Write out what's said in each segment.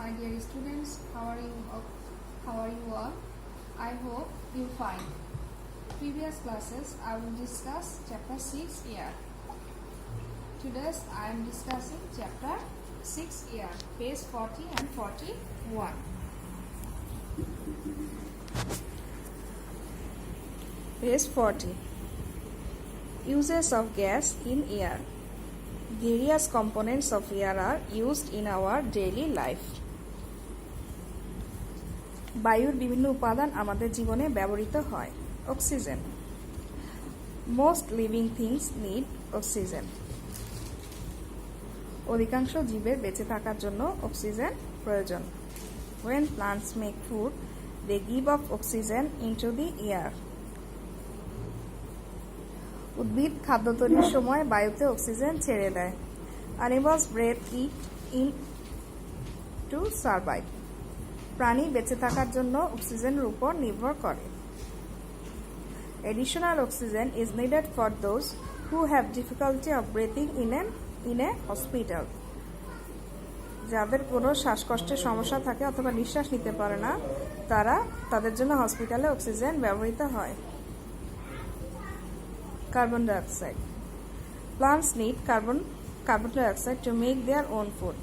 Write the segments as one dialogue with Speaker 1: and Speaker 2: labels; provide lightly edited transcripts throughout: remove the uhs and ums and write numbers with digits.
Speaker 1: my dear students. How are you? How are you all? I hope you fine. Previous classes I will discuss chapter 6 here. Today I am discussing chapter 6 here, page 40 and 41. Page 40. Uses of gas in air. Various components of air are used in our daily life. বায়ুর বিভিন্ন উপাদান আমাদের জীবনে ব্যবহৃত হয়। Oxygen. Most living things need oxygen. অধিকাংশ জীবের বেঁচে থাকার জন্য অক্সিজেন প্রয়োজন। When plants make food, they give off oxygen into the air. উদ্ভিদ খাদ্য তৈরির সময় বায়ুতে অক্সিজেন ছেড়ে দেয়। Animals breathe it in to survive. প্রাণী বেঁচে থাকার জন্য অক্সিজেনের উপর নির্ভর করে। Additional oxygen is needed for those who have difficulty of breathing in a hospital. যাদের কোনো শ্বাসকষ্টের সমস্যা থাকে অথবা নিঃশ্বাস নিতে পারে না, তাদের জন্য হসপিটালে অক্সিজেন ব্যবহৃত হয়। Carbon dioxide. Plants need carbon dioxide to make their own food.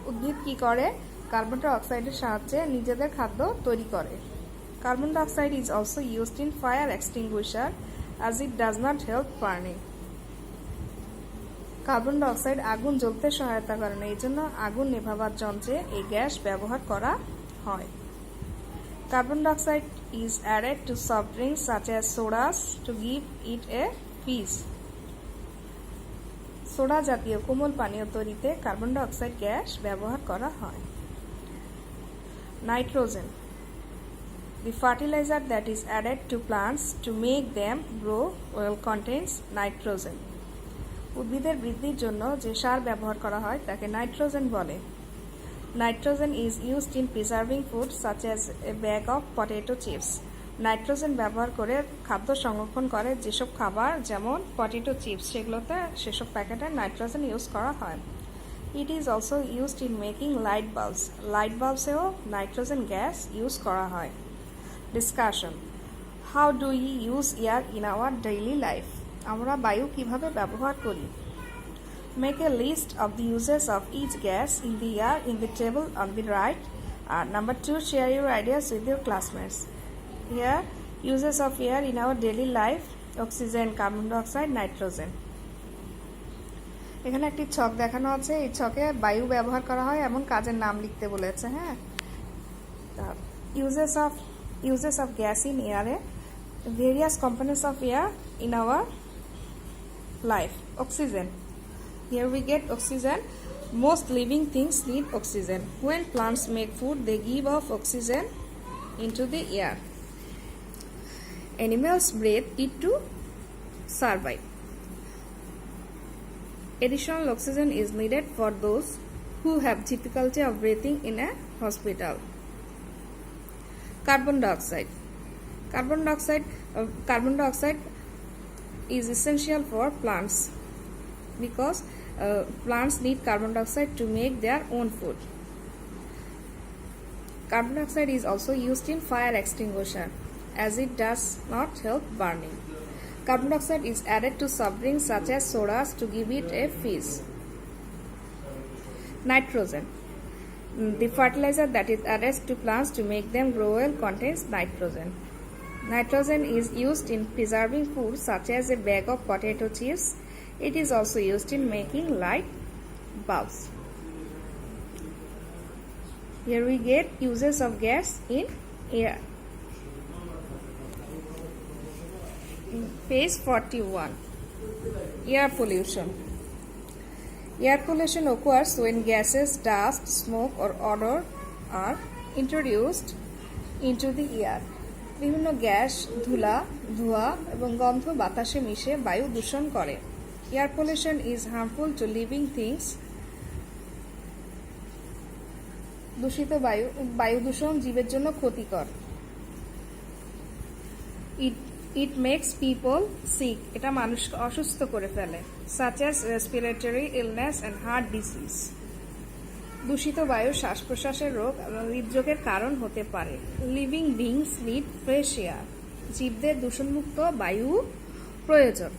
Speaker 1: উদ্ভিদ কি করে? কার্বন ডাই অক্সাইডের সাহায্যে নিজেদের খাদ্য তৈরি করে। Carbon dioxide is also used in fire extinguisher as it does not help burning. Carbon dioxide আগুন জ্বলতে সহায়তা করে না, এই জন্য আগুন নেভাবার যন্ত্রে এই গ্যাস ব্যবহার করা হয়। Carbon dioxide is added to soft drinks such as sodas to give it a fizz. Soda জাতীয় কোমল পানীয় তৈরিতে কার্বন ডাই অক্সাইড গ্যাস ব্যবহার করা হয়। Nitrogen. The fertilizer that is added to plants to make them grow well contains nitrogen. উদ্ভিদের বৃদ্ধির জন্য যে সার ব্যবহার করা হয় তাকে নাইট্রোজেন বলে। Nitrogen is used in preserving food such as a bag of potato chips. Nitrogen ব্যবহার করে খাদ্য সংরক্ষণ করে যেসব খাবার যেমন পটেটো চিপস, সেসব প্যাকেটে নাইট্রোজেন ইউজ করা হয়। It is also used in making light bulbs. Light বাল্বসেও নাইট্রোজেন গ্যাস ইউজ করা হয়। Discussion. How do we use air in our daily life? আমরা বায়ু কিভাবে ব্যবহার করি? Make a list of the uses of each gas in the air in the table on the right. Number 2, share your ideas with your classmates. Here, uses of air in our daily life: oxygen, carbon dioxide, nitrogen. এখানে একটি ছক দেখানো আছে, এই ছকে বায়ু ব্যবহার করা হয় এমন কাজের নাম লিখতে বলেছে। হ্যাঁ, uses of gas in air, various components of air in our life. Oxygen. Here we get oxygen. Most living things need oxygen. When plants make food, they give off oxygen into the air. Animals breathe it to survive. Additional oxygen is needed for those who have difficulty of breathing in a hospital. Carbon dioxide. Carbon dioxide is essential for plants because plants need carbon dioxide to make their own food. Carbon dioxide is also used in fire extinguisher as it does not help burning. Carbon dioxide is added to soft drinks such as sodas to give it a fizz. Nitrogen. The fertilizer that is added to plants to make them grow well contains nitrogen. Nitrogen is used in preserving food such as a bag of potato chips. It is also used in making light bulbs. Here we get uses of gas in air. Page 41. Air pollution. Air pollution occurs when gases, dust, smoke or odor are introduced into the air. বিভিন্ন gas, ধোঁয়া এবং গন্ধ বাতাসে মিশে বায়ু দূষণ করে। Air pollution is harmful to living things. দূষিত বায়ু দূষণ জীবের জন্য ক্ষতিকর। It makes people sick. এটা মানুষকে অসুস্থ করে ফেলে, such as respiratory illness and heart disease. দূষিত বায়ু শ্বাস প্রশ্বাসের রোগ এবং হৃদরোগের কারণ হতে পারে। Living beings need fresh air. জীবদের দূষণমুক্ত বায়ু প্রয়োজন।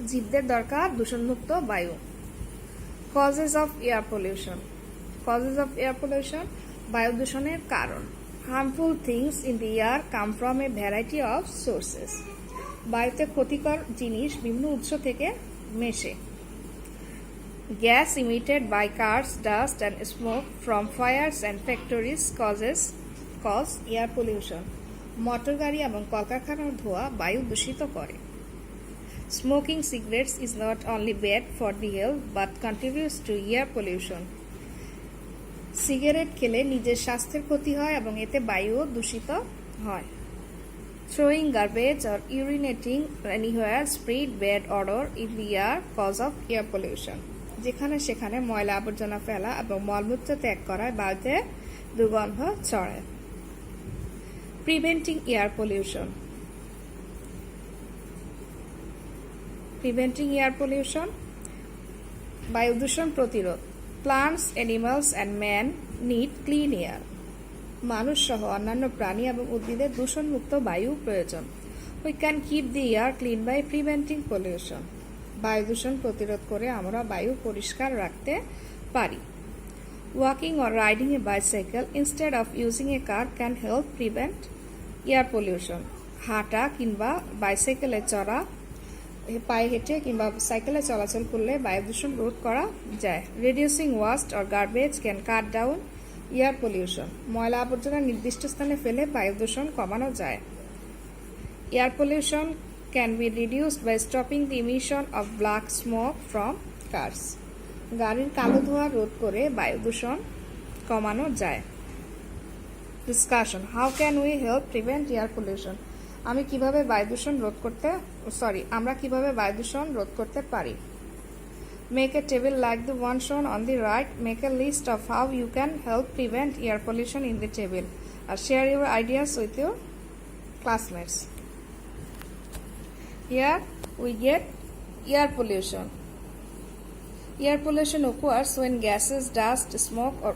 Speaker 1: জীবদের দরকার দূষণমুক্ত বায়ু। Causes of air pollution. Causes of air pollution, বায়ু দূষণের কারণ। Harmful things in the air come from a variety of sources. বায়ুতে ক্ষতিকর জিনিস বিভিন্ন উৎস থেকে মেশে। Gas emitted by cars, dust and smoke from fires and factories cause air pollution. Motor গাড়ি এবং কলকারখানার ধোঁয়া বায়ু দূষিত করে। Smoking cigarettes is not only bad for the health but contributes to air pollution. Cigarette খেলে নিজের স্বাস্থ্যের ক্ষতি হয় এবং এতে বায়ুও দূষিত হয়। Throwing garbage or urinating anywhere spread bad odor in the air cause of air pollution. যেখানে সেখানে ময়লা আবর্জনা ফেলা এবং মলমূত্র ত্যাগ করায় বায়ুতে দুর্গন্ধ ছড়ায়। Preventing air pollution. Preventing air pollution, বায়ু দূষণ প্রতিরোধ। Plants, animals and man need clean air. মানুষ সহ অন্যান্য প্রাণী এবং উদ্ভিদের দূষণমুক্ত বায়ু প্রয়োজন। We can keep the air clean by preventing pollution. বায়ু দূষণ প্রতিরোধ করে আমরা বায়ু পরিষ্কার রাখতে পারি। Walking or riding a bicycle instead of using a car can help prevent air pollution. হাঁটা কিংবা বাইসাইকেলে চড়া, পায়ে হেঁটে কিংবা সাইকেলে চলাচল করলে বায়ু দূষণ রোধ করা যায়। Reducing waste or garbage can cut down air pollution. ময়লা আবর্জনা নির্দিষ্ট স্থানে ফেলে বায়ু দূষণ কমানো যায়। Air pollution can be reduced by stopping the emission of black smoke from cars. গাড়ির কালো ধোঁয়া রোধ করে বায়ু দূষণ কমানো যায়। Discussion, how can we help prevent air pollution. আমরা কিভাবে বায়ু দূষণ রোধ করতে পারি। Make a table like the one shown on the right. Make a list of how you can help prevent air pollution in the table. Share your ideas with your classmates. Here we get air pollution. Air pollution occurs when gases, dust, smoke or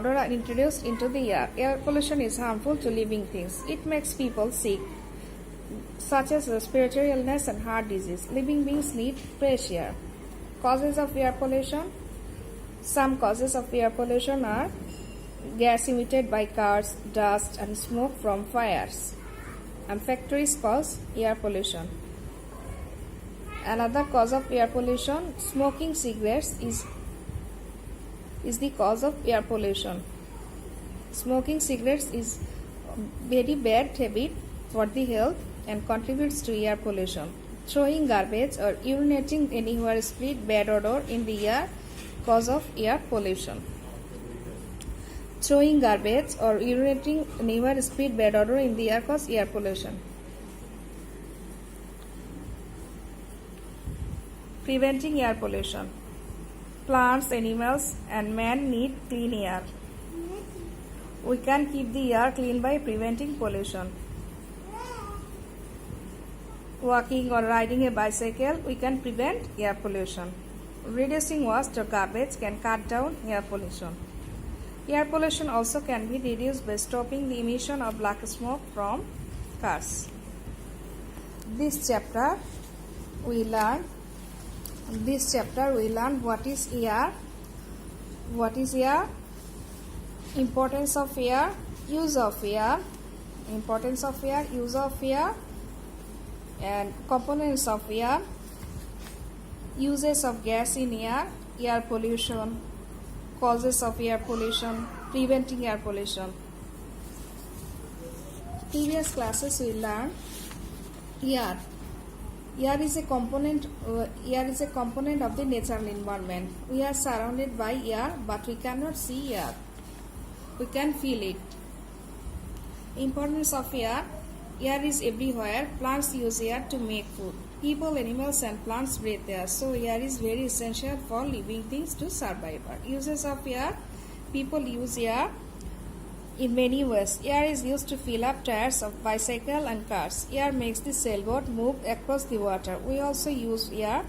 Speaker 1: odor are introduced into the air. Air pollution is harmful to living things. It makes people sick, such as respiratory illness and heart disease. Living beings need fresh air. Causes of air pollution. Some causes of air pollution are gas emitted by cars, dust and smoke from fires. And factories cause air pollution. Another cause of air pollution, smoking cigarettes is the cause of air pollution. Smoking cigarettes is very bad habit for the health and contributes to air pollution. Throwing garbage or urinating anywhere spread bad odor in the air cause of air pollution. Throwing garbage or urinating anywhere spread bad odor in the air cause air pollution. Preventing air pollution. Plants, animals and man need clean air. We can keep the air clean by preventing pollution. Walking or riding a bicycle, we can prevent air pollution. Reducing waste or garbage can cut down air pollution. Air pollution also can be reduced by stopping the emission of black smoke from cars. This chapter we learn what is air, importance of air, use of air, and components of air, uses of gas in air, air pollution, causes of air pollution, preventing air pollution. Previous classes we learned air. Air is a component of the natural environment. We are surrounded by air, but we cannot see air. We can feel it. Importance of air. Air is everywhere. Plants use air to make food. People, animals and plants breathe air. So air is very essential for living things to survive. Uses of air. People use air in many ways. Air is used to fill up tires of bicycle and cars. Air makes the sailboat move across the water. We also use air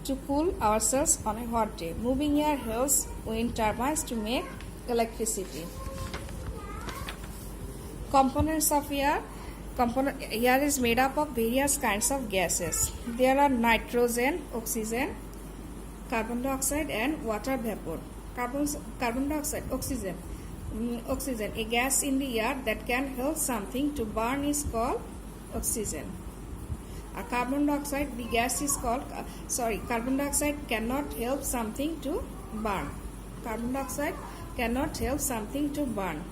Speaker 1: to cool ourselves on a hot day. Moving air helps wind turbines to make electricity. Components of air. Air is made up of various kinds of gases. There are nitrogen, oxygen, carbon dioxide and water vapor. Carbon dioxide, oxygen. Oxygen, a gas in the air that can help something to burn, is called oxygen. Carbon dioxide, the gas is called, carbon dioxide cannot help something to burn. Carbon dioxide cannot help something to burn.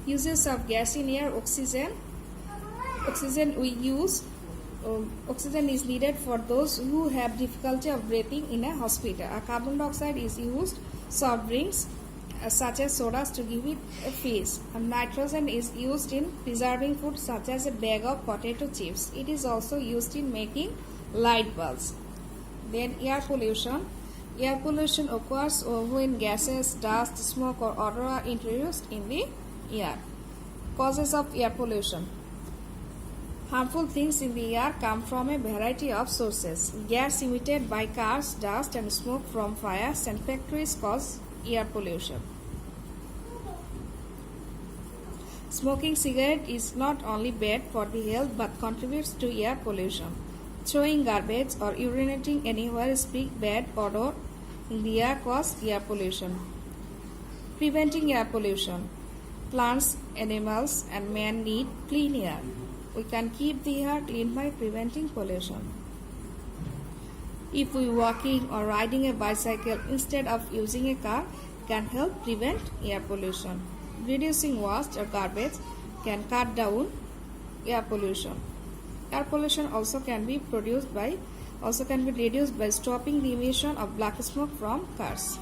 Speaker 1: Uses of gas in air. Oxygen is needed for those who have difficulty of breathing in a hospital. Carbon dioxide is used soft drinks such as sodas to give it a fizz. Nitrogen is used in preserving food such as a bag of potato chips. It is also used in making light bulbs. Then air pollution. Air pollution occurs when gases, dust, smoke or odor are introduced in the air. Causes of air pollution. Harmful things in the air come from a variety of sources. Gas emitted by cars, dust and smoke from fires and factories cause air pollution. Smoking cigarette is not only bad for the health but contributes to air pollution. Throwing garbage or urinating anywhere speak bad odor in the air cause air pollution. Preventing air pollution. Plants, animals and man need clean air. We can keep the air clean by preventing pollution. If we walking or riding a bicycle instead of using a car can help prevent air pollution. Reducing waste or garbage can cut down air pollution. Air pollution also can be reduced by stopping the emission of black smoke from cars.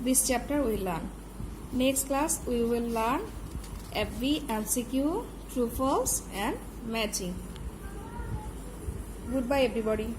Speaker 1: This chapter we learn. Next class we will learn FB, MCQ, true false and matching. Goodbye everybody.